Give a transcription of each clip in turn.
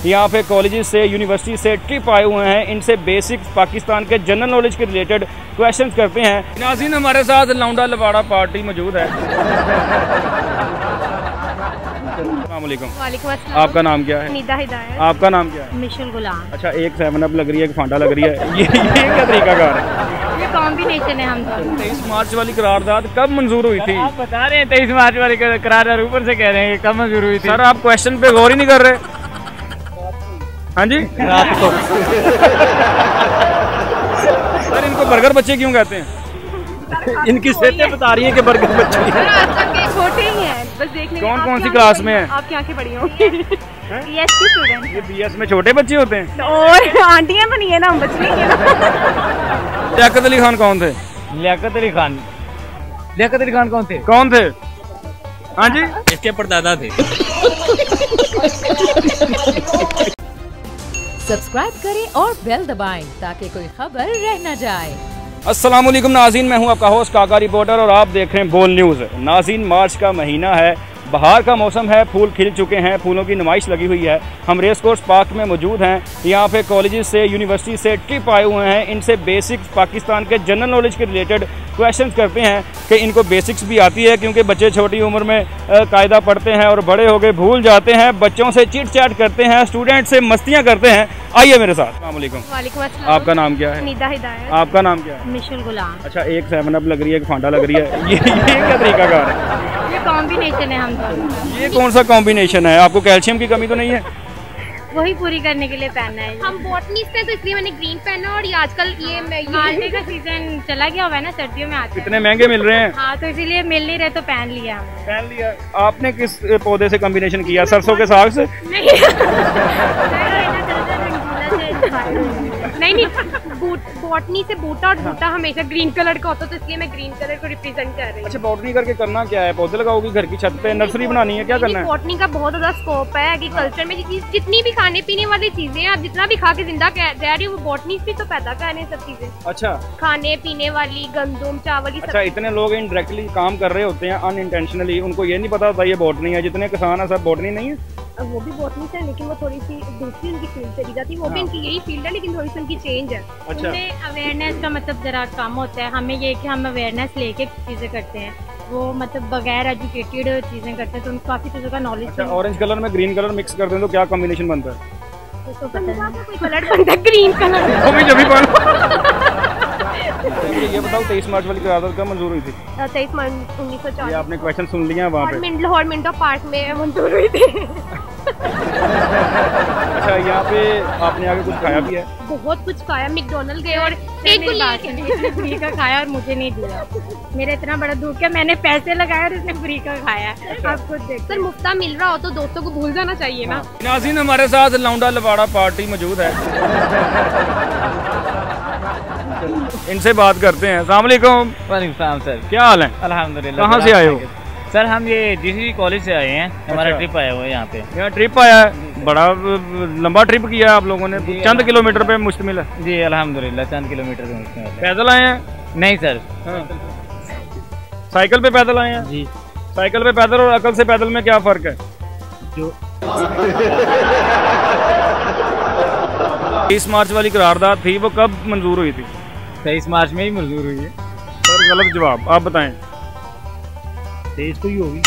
यहाँ पे कॉलेजेस से, यूनिवर्सिटी से ट्रिप आए हुए हैं। इनसे बेसिक पाकिस्तान के जनरल नॉलेज के रिलेटेड क्वेश्चंस करते हैं। नाज़रीन, हमारे साथ लौंडा लवाड़ा पार्टी मौजूद है। अस्सलाम वालेकुम। आपका नाम क्या है? निदा हिदायत। आपका नाम क्या है? मिशुल गुलाम। अच्छा, एक 7 अप लग रही है, एक फांडा लग रही है। ये क्या तरीका कार है? ये कॉम्बिनेशन है हम दोनों। 23 मार्च वाली करारदाद कब मंजूर हुई थी? आप बता रहे हैं 23 मार्च वाली करारदाद, ऊपर से कह रहे हैं कब मंजूर हुई थी। सर, आप क्वेश्चन पे गौर ही नहीं कर रहे। हाँ जी, रात को। सर, इनको बर्गर बच्चे क्यों कहते हैं? इनकी सेहतें बता रही है कि बर्गर बच्चे छोटे ही हैं, बस देखने। कौन कौन सी क्लास में है? आप क्या की पढ़ी होंगी? बीएस की स्टूडेंट। ये बीएस में छोटे बच्चे होते हैं और आंटियां बनी है ना, हम बच नहीं है ना। लियाकत अली खान कौन थे? लियाकत अली खान। लियाकत अली खान कौन थे? कौन थे? हाँ जी, इसके परदादा थे। सब्सक्राइब करें और बेल दबाएं ताकि कोई खबर रह न जाए। अस्सलाम वालेकुम नाज़रीन, मैं हूं आपका होस्ट काका रिपोर्टर और आप देख रहे हैं बोल न्यूज़। नाज़रीन, मार्च का महीना है, बहार का मौसम है, फूल खिल चुके हैं, फूलों की नुमाइश लगी हुई है। हम रेस कोर्स पार्क में मौजूद हैं। यहाँ पे कॉलेजेस से, यूनिवर्सिटी से ट्रिप आए हुए हैं। इनसे बेसिक पाकिस्तान के जनरल नॉलेज के रिलेटेड क्वेश्चंस करते हैं कि इनको बेसिक्स भी आती है, क्योंकि बच्चे छोटी उम्र में कायदा पढ़ते हैं और बड़े हो गए भूल जाते हैं। बच्चों से चिट चैट करते हैं, स्टूडेंट से मस्तियाँ करते हैं। आइए मेरे साथ। अस्सलाम वालेकुम। वालेकुम अस्सलाम। आपका नाम क्या है? निदा हिदायत। आपका नाम क्या है? मिशुल गुलाम। अच्छा, एक 7 अप लग रही है, एक फांडा लग रही है। ये क्या तरीका कार है? ये कॉम्बिनेशन है हम दोनों। ये कौन सा कॉम्बिनेशन है? आपको कैल्शियम की कमी तो नहीं है? वही पूरी करने के लिए पहनना है। हम बॉटनिस्ट हैं तो इसलिए मैंने ग्रीन पहना, और ये आजकल ये माल्टे का सीजन चला गया हुआ है ना, सर्दियों में आता है। कितने महंगे मिल रहे हैं? हाँ, तो इसीलिए मिल नहीं रहे तो पहन लिया हमने। पहन लिया। आपने किस पौधे से कॉम्बिनेशन किया? सरसों के साग से? नहीं, बॉटनी से बूटा, और बूटा हमेशा ग्रीन कलर का होता है, तो इसलिए मैं ग्रीन कलर को रिप्रेजेंट कर रही हूँ। अच्छा, बॉटनी करके करना क्या है? पौधे लगाओगी घर की छत पे? नर्सरी बनानी है? क्या करना है? बॉटनी का बहुत ज्यादा स्कोप है एग्रीकल्चर में। जितनी भी खाने पीने वाली चीजें हैं, आप जितना भी खा के जिंदा रह रही हो, वो बॉटनी भी तो पैदा कर रहे हैं सब चीजें। अच्छा, खाने पीने वाली, गंदम, चावल। अच्छा, इतने लोग इनडायरेक्टली काम कर रहे होते हैं अनइंटेंशनली, उनको ये नहीं पता होता ये बॉटनी है। जितने किसान है सब बॉटनी नहीं है। वो भी बॉटनी है, लेकिन वो थोड़ी सी दूसरी उनकी फील्ड चली जाती है। वो भी इनकी यही फील्ड है, लेकिन थोड़ी सी उनकी चेंज है। अच्छा, अवेयरनेस का मतलब जरा कम होता है हमें, ये कि हम अवेयरनेस लेके चीजें करते हैं। वो मतलब बगैर एजुकेटेड चीजें करते हैं, तो उनको काफी चीजों का नॉलेज। अच्छा, ऑरेंज कलर में ग्रीन कलर मिक्स कर दें तो क्या कॉम्बिनेशन बनता है? तो कोई कलर बनता है ग्रीन कलर। ये बताओ, 23 मार्च वाली करारदाद कब मंजूर हुई थी? 23 मार्च 1940। ये आपने क्वेश्चन सुन लिया वहाँ पे? लाहौर मिंटो पार्क में मंजूर हुई थी। अच्छा, यहाँ पे आपने आगे कुछ खाया भी है? बहुत कुछ खाया, मैकडॉनल्ड गए और एक फ्री का खाया और मुझे नहीं दिया। मेरा इतना बड़ा दुख है, मैंने पैसे लगाए और उसने फ्री का खाया। आप खुद देखो। सर, मुफ्ता मिल रहा हो तो दोस्तों को भूल जाना चाहिए ना। नाज़रीन, हमारे साथ लौंडा लवाड़ा पार्टी मौजूद है। इनसे बात करते हैं। अस्सलाम वालेकुम। वालेकुम सलाम सर, क्या हाल है? अल्हम्दुलिल्लाह। कहाँ से आए हो? सर, हम ये जीसीसी कॉलेज से आए हैं। हमारा अच्छा। ट्रिप आया हुआ है यहाँ पे। यहाँ ट्रिप आया है, बड़ा लंबा ट्रिप किया है आप लोगों ने। चंद किलोमीटर पे मुश्तमिल है? जी अल्हम्दुलिल्लाह, चंद किलोमीटर पे मुश्किल है। पैदल आए हैं? नहीं सर। हाँ। साइकिल पे पैदल आए हैं? जी। साइकिल पे पैदल और अकल से पैदल में क्या फर्क है? जो 23 मार्च वाली करारदाद थी, वो कब मंजूर हुई थी? 23 मार्च में ही मंजूर हुई है। सर, गलत जवाब। आप बताएं। 23 को ही होगी।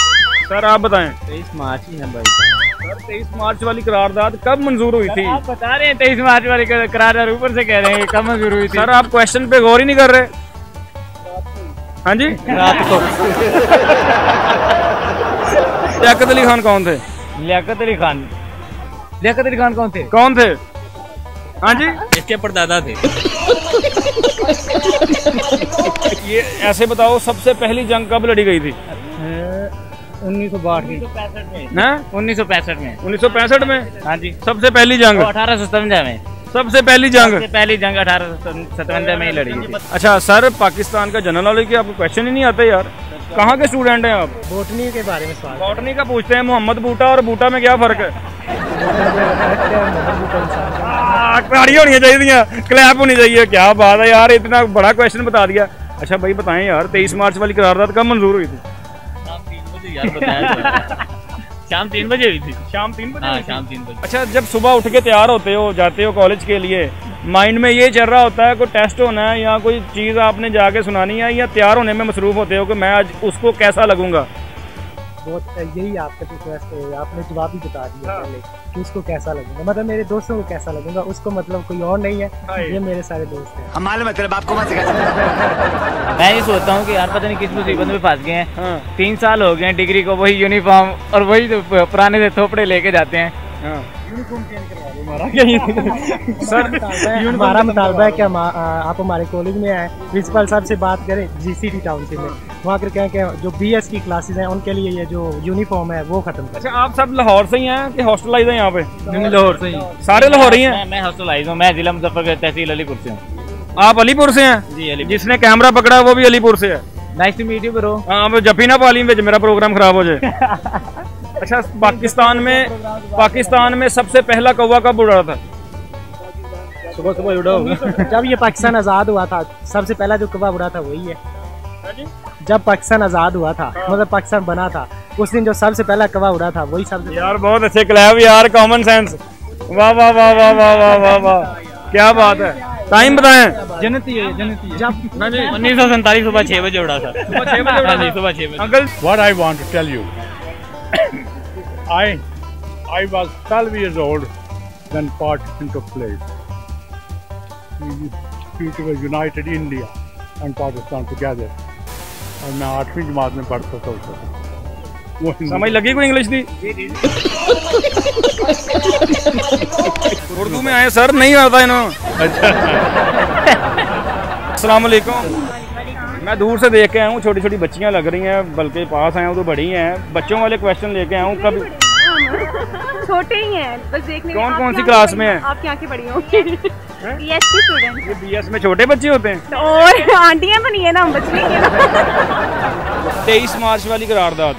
सर, आप बताएं। 23 मार्च ही है भाई। सर, 23 मार्च वाली करारदाद कब मंजूर हुई थी? आप बता रहे हैं 23 मार्च वाली करारदाद, ऊपर से कह रहे हैं कब मंजूर हुई थी। सर, आप क्वेश्चन पे गौर ही नहीं कर रहे। हाँ जी, रात को। लियाकत अली खान कौन थे? लियाकत अली खान। लियाकत अली खान कौन थे? कौन थे? हाँ जी, इसके परदादा थे। ये ऐसे बताओ, सबसे पहली जंग कब लड़ी गई थी? 1962 में। ना, 1965 में। 1965 में? हाँ जी। सबसे पहली जंग? 1857 में। सबसे पहली जंग? सबसे पहली जंग 1857 में ही लड़ी गई थी। अच्छा सर, पाकिस्तान का जनरल नॉलेज के आपको क्वेश्चन ही नहीं आते यार। कहाँ के स्टूडेंट हैं आप? बॉटनी के बारे में सवाल। बॉटनी का पूछते हैं। मोहम्मद बूटा और बूटा में क्या फर्क है? ताड़ी होनी चाहिए, क्लैप होनी चाहिए। क्या बात है यार, इतना बड़ा क्वेश्चन बता दिया। अच्छा भाई बताएं यार, 23 मार्च वाली करारदाद कब मंजूर हुई थी? शाम 3 बजे हुई थी। शाम 3 बजे? हाँ, शाम 3 बजे। अच्छा, जब सुबह उठ के तैयार होते हो, जाते हो कॉलेज के लिए, माइंड में ये चल रहा होता है कोई टेस्ट होना है या कोई चीज़ आपने जाके सुनानी है, या तैयार होने में मसरूफ होते हो कि मैं आज उसको कैसा लगूंगा? बहुत यही आपका रिक्वेस्ट है, आपने जवाब ही बता दिया पहले कि उसको कैसा लगेगा, मतलब मेरे दोस्तों को कैसा लगेगा, उसको मतलब कोई और नहीं है, ये मेरे सारे दोस्त हैं। हमारे मतलब आपको मत सिखा। मैं ये सोचता हूँ कि यार पता नहीं किस मुसीबत में फंस गए हैं। 3 साल हो गए हैं डिग्री को, वही यूनिफॉर्म और वही पुराने से थोपड़े लेके जाते हैं। यूनिफॉर्म चेंज करवा दो हमारा। सर हमारा मुतालबा है कि आप हमारे कॉलेज में आए, प्रिंसिपल साहब से बात करें जीसीटी टाउनशिप में, वहाँ कर कहें कि जो बीएस की क्लासेस हैं उनके लिए ये जो यूनिफॉर्म है वो खत्म करें। अच्छा, आप सब लाहौर से ही हैं कि हॉस्टलाइज हैं यहाँ पे? लाहौर से ही। सारे लाहौर ही हैं? मैं हॉस्टलाइज हूँ, मैं जिला मुजफ्फरगढ़ तहसील अलीपुर से हूँ। आप अलीपुर से हैं? जी, अलीपुर। जिसने कैमरा पकड़ा वो भी अलीपुर से है। Nice to meet you bro. हाँ, अब जफी ना पाली में मेरा प्रोग्राम खराब हो जाए। अच्छा, पाकिस्तान में सबसे पहला कौवा कब उड़ा था? सुबह सुबह उड़ा होगा जब ये पाकिस्तान आज़ाद हुआ था, सबसे पहला जो कौवा उड़ा था वही है। जब पाकिस्तान आज़ाद हुआ था, मतलब पाकिस्तान बना था, उस दिन जो सबसे पहला कौवा उड़ा था वही सबसे। यार बहुत अच्छे क्लैप यार, कॉमन सेंस, वाह वाह वाह वाह वाह वाह वाह वाह, क्या बात है। टाइम बताएं। जनती है, जनती है। जब 1947 सुबह 6 बजे उड़ा था। सुबह 6 बजे उड़ा? सुबह 6 बजे। Uncle, What I want to tell you, I was 12 years old when partition took place. We were united India and Pakistan together. और मैं 8वीं जमात में पढ़ता था उस वक्त। समझ लगी कोई इंग्लिश थी? उर्दू में आए सर, नहीं आता इन्होंने। अस्सलाम वालेकुम। मैं दूर से देख के आया हूँ, छोटी छोटी बच्चियाँ लग रही हैं, बल्कि पास आया हूँ तो बड़ी हैं। बच्चों वाले क्वेश्चन लेके आया हूँ। कभी छोटे ही हैं, बस देखने। कौन सी क्लास में है? आप यहाँ की बड़ी होंगी। बीएस की स्टूडेंट। ये बीएस में छोटे बच्चे होते हैं? और आंटियाँ बनी है ना, हम बच नहीं है। 23 मार्च वाली करारदाद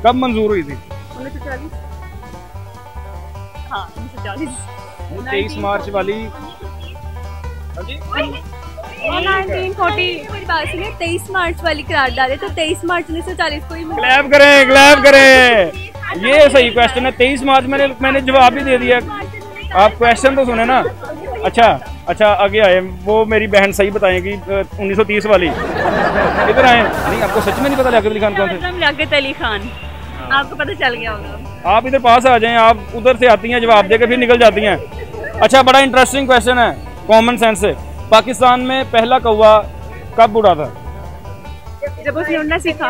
कब मंजूर हुई थी? 1940। हाँ, 1940। 23 मार्च वाली। 23 मार्च वाली करारदाद है, तो 23 मार्च 1940 को ही। क्लैप करें, क्लैप करें। ये सही क्वेश्चन है। 23 मार्च मैंने जवाब भी दे दिया। आप क्वेश्चन तो सुने ना। अच्छा आगे आए। वो मेरी बहन सही बताएंगी। 1930 वाली। इधर आए। नहीं, आपको सच में नहीं पता लियाकत अली खान कौन थे? लियाकत अली खान, आपको पता चल गया होगा। आप इधर पास आ जाएं। आप उधर से आती हैं, जवाब देकर फिर निकल जाती हैं। अच्छा, बड़ा इंटरेस्टिंग क्वेश्चन है, कॉमन सेंस से। पाकिस्तान में पहला कौवा कब उड़ा था? जब उसने उड़ना सीखा।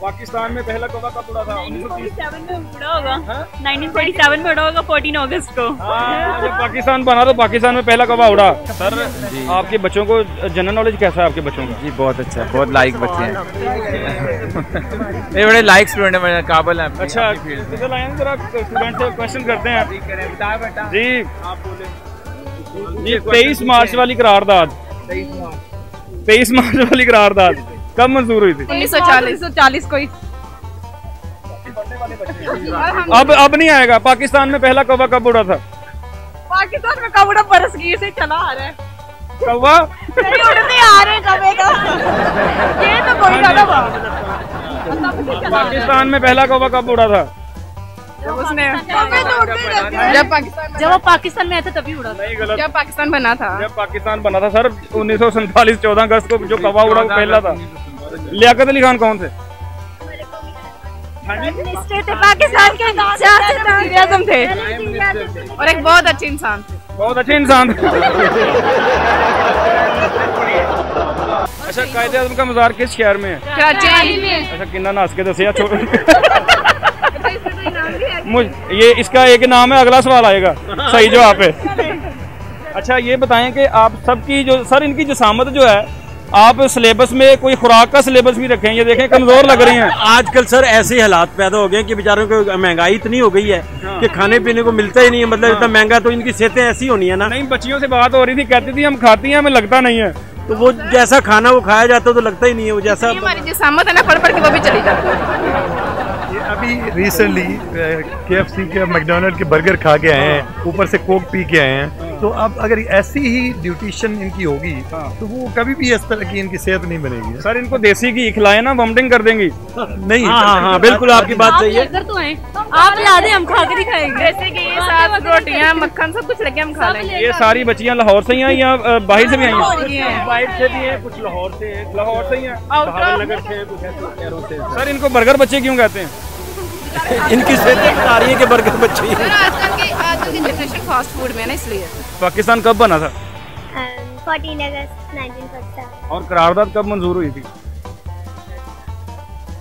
पाकिस्तान में पहला कौवा कब उड़ा था? 1947 में उड़ा होगा। 1947 में उड़ा होगा, 14 अगस्त को। जब पाकिस्तान बना तो पाकिस्तान में पहला कौवा उड़ा। सर, आपके बच्चों को जनरल नॉलेज कैसा है? आपके बच्चों का? जी बहुत अच्छा है, बहुत लाइक बच्चे हैं। ये बड़े लाइक स्टूडेंट है, काबिल है। अच्छा, इधर आए हैं, जरा स्टूडेंट से क्वेश्चन करते हैं। जी, आप बोले। 23 मार्च वाली करारदाद। 23 मार्च वाली करारदाद कब मंजूर हुई थी? 1940 को ही। अब नहीं आएगा। पाकिस्तान में पहला कौवा कब उड़ा था? पाकिस्तान में कौवा बरसगीर से चला आ रहा है। कौवा उड़ते आ रहे कौवे का। ये तो कोई ना पाकिस्तान में पहला कौवा कब उड़ा था? उसने जब वो पाकिस्तान में आया था तभी उड़ा। नहीं, गलत। जब पाकिस्तान बना था। जब पाकिस्तान बना था सर, 1947 14 अगस्त को जो कौवा उड़ा पहला था। लियाकत अली खान कौन थे? पाकिस्तान के वज़ीर-ए-आज़म थे और एक बहुत अच्छे इंसान थे। बहुत अच्छे इंसान थे। अच्छा, कायदे-ए-आज़म का मज़ार किस शहर में है? कराची में। अच्छा, किन्ना नास के दसिया। ये इसका एक नाम है, अगला सवाल आएगा सही जवाब है। अच्छा, ये बताएं कि आप सबकी जो सर इनकी जसामत जो है, आप सिलेबस में कोई खुराक का सिलेबस भी रखें? ये देखें कमजोर लग रही हैं। आजकल सर ऐसे हालात पैदा हो गए कि बेचारों को महंगाई इतनी हो गई है कि खाने पीने को मिलता ही नहीं है। मतलब इतना महंगा, तो इनकी सेहतें ऐसी होनी है ना। नहीं, बच्चियों से बात हो रही थी, कहती थी हम खाती हैं, हमें लगता नहीं है। तो वो जैसा खाना वो खाया जाता है तो लगता ही नहीं है वो जैसा। हमारी जसामत है ना, पढ़ के वो भी चली जाती है। अभी रिसेंटली KFC के मैकडोनल्ड के बर्गर खा के आए हैं, ऊपर से कोक पी के आए हैं, तो अब अगर ऐसी ही न्यूट्रिशन इनकी होगी तो वो कभी भी इस तरह की इनकी सेहत नहीं बनेगी। सर इनको देसी घी खिलाए ना वॉमिटिंग कर देंगी। नहीं, हाँ, बिल्कुल आपकी बात सही है। तो आप ला दें, हम खा के दिखाएंगे। जैसे कि ये साथ रोटियां, मक्खन सब कुछ लगे, हम खा लेंगे। ये सारी बच्चियां लाहौर से ही हैं या बाहर से भी आई हैं? बाहर से भी है, कुछ लाहौर से है, लाहौर से ही हैं, बहावलनगर से, कुछ ऐसे शहरों से। सर इनको बर्गर बच्चे क्यों कहते हैं? इनकी सेहतें बता रही है कि बर्गर बच्चे हैं। आजकल की जनरेशन फास्ट फूड में ना, इसलिए। पाकिस्तान कब बना था? 14 अगस्त 1947। और करारदाद कब मंजूर हुई थी?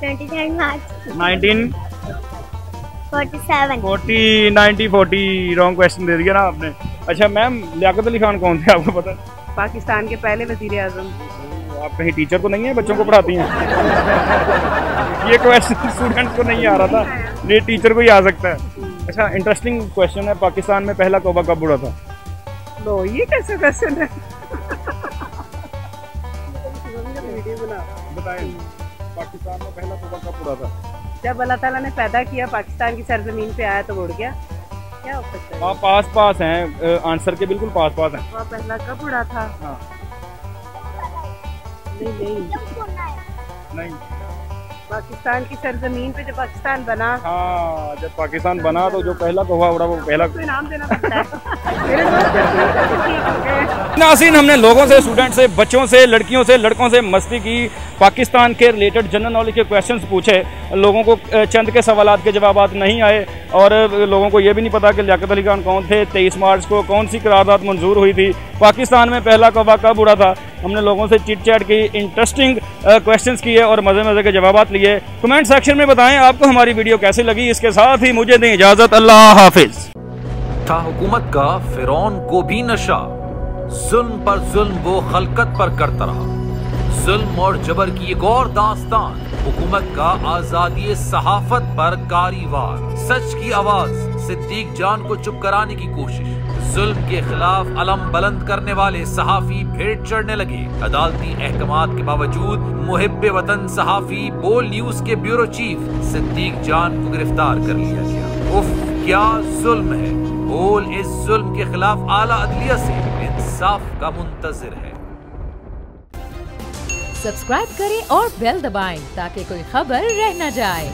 23 मार्च 1940 रॉन्ग क्वेश्चन दे दिया ना आपने। अच्छा मैम, लियाकत अली खान कौन थे आपको पता है? पाकिस्तान के पहले वजीर आजम। आप कहीं टीचर तो नहीं है, बच्चों को पढ़ाती हैं? ये क्वेश्चन स्टूडेंट्स को नहीं आ रहा था, ये टीचर को ही आ सकता है। अच्छा इंटरेस्टिंग क्वेश्चन है, पाकिस्तान में पहला तोबा कब उड़ा था? लो ये कैसे क्वेश्चन है? बताएं, पाकिस्तान में पहला तोबा कब उड़ा था? जब अल्लाह ताला ने पैदा किया, पाकिस्तान की सरजमीन पे आया तो उड़ गया। क्या हो सकता है? आप पास हैं, आंसर के बिल्कुल पास हैं। वहाँ पहला कब उड़ा था? हाँ। नहीं, पाकिस्तान की सरजमीन पे जब पाकिस्तान बना। हाँ, जब पाकिस्तान बना तो जो पहला तोहफा उड़ा वो पहला नाम देना पड़ता है। नाज़रीन, हमने लोगों से, स्टूडेंट से, बच्चों से, लड़कियों से, लड़कों से मस्ती की, पाकिस्तान के रिलेटेड जनरल नॉलेज के क्वेश्चंस पूछे। लोगों को चंद के सवालात के जवाबात नहीं आए और लोगों को ये भी नहीं पता कि लियाकत अली खान कौन थे, 23 मार्च को कौन सी करारदाद मंजूर हुई थी, पाकिस्तान में पहला कौवा कब उड़ा था। हमने लोगों से चिट चैट की, इंटरेस्टिंग क्वेश्चंस किए और मज़े मज़े के जवाबात लिए। कमेंट सेक्शन में बताएं आपको हमारी वीडियो कैसी लगी। इसके साथ ही मुझे दें इजाज़त, अल्लाह हाफिज़। था हुकूमत का फिरौन को भी नशा, जुल्म पर जुल्म वो खलकत पर करता रहा। जुल्म और जबर की एक और दास्तान, हुकूमत का आजादी सहाफत पर कारीवार। सच की आवाज, सिद्दीक जान को चुप कराने की कोशिश। जुल्म के खिलाफ अलम बुलंद करने वाले सहाफी भेंट चढ़ने लगे। अदालती अहकामात के बावजूद मुहिब्बे वतन सहाफी बोल न्यूज के ब्यूरो चीफ सिद्दीक जान को गिरफ्तार कर लिया गया। उफ, क्या जुल्म है। बोल इस जुल्म के खिलाफ आला अदलिया से इंसाफ का मुंतजिर है। सब्सक्राइब करें और बेल दबाएं ताकि कोई खबर रह न जाए।